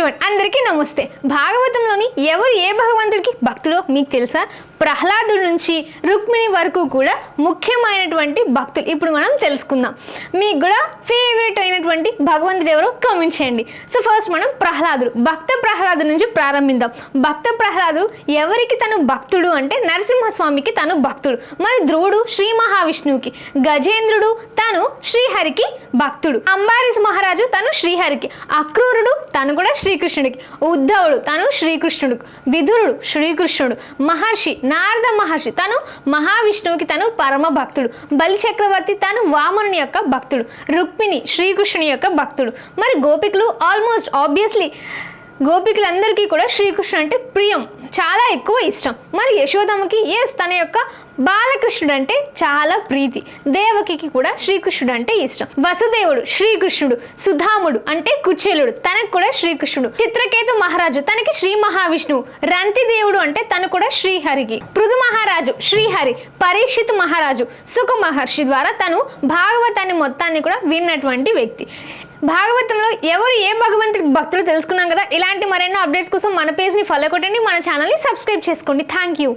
Everyone అందరికీ నమస్తే. భాగవతంలోని ఎవరు ఏ భగవంతుడికి భక్తులో మీకు తెలుసా? ప్రహ్లాదుడి నుంచి రుక్మిణి వరకు కూడా ముఖ్యమైనటువంటి భక్తులు ఇప్పుడు మనం తెలుసుకుందాం. మీకు కూడా ఫేవరెట్ అయినటువంటి భగవంతుడు ఎవరో కామెంట్ చేయండి. సో ఫస్ట్ మనం ప్రహ్లాదుడు, భక్త ప్రహ్లాదు నుంచి ప్రారంభిద్దాం. భక్త ప్రహ్లాదు ఎవరికి తను భక్తుడు అంటే నరసింహస్వామికి తను భక్తుడు. మరి ధ్రువుడు శ్రీ మహావిష్ణువుకి, గజేంద్రుడు తను శ్రీహరికి భక్తుడు, అంబారీస్ మహారాజు తను శ్రీహరికి, అక్రూరుడు తను కూడా శ్రీకృష్ణుడికి, ఉద్ధవుడు తను శ్రీకృష్ణుడికి, విదురుడు శ్రీకృష్ణుడు, మహర్షి నారద మహర్షి తను మహావిష్ణువుకి తను పరమ భక్తుడు, బలి చక్రవర్తి తను వామనుని యొక్క భక్తుడు, రుక్మిణి శ్రీకృష్ణుని యొక్క భక్తుడు. మరి గోపికలు ఆల్మోస్ట్ ఆబ్వియస్లీ గోపికలందరికీ కూడా శ్రీకృష్ణుడు అంటే ప్రియం, చాలా ఎక్కువ ఇష్టం. మరి యశోదమ్మకి తన యొక్క బాలకృష్ణుడు అంటే చాలా ప్రీతి. దేవకికి కూడా శ్రీకృష్ణుడు అంటే ఇష్టం. వసుదేవుడు శ్రీకృష్ణుడు, సుధాముడు అంటే కుచేలుడు తనకు కూడా శ్రీకృష్ణుడు, చిత్రకేతు మహారాజు తనకి శ్రీ మహావిష్ణువు, రంతి దేవుడు అంటే తను కూడా శ్రీహరికి, పృథు మహారాజు శ్రీహరి, పరీక్షిత్ మహారాజు సుఖ మహర్షి ద్వారా తను భాగవతాన్ని మొత్తాన్ని కూడా విన్నటువంటి వ్యక్తి. భాగవతంలో ఎవరు ఏ భగవంతుడికి భక్తులు తెలుసుకున్నాం కదా. ఇలాంటి మరెన్నో అప్డేట్స్ కోసం మన పేజ్ని ఫాలో కొట్టండి, మన ఛానల్ని సబ్స్క్రైబ్ చేసుకోండి. Thank you.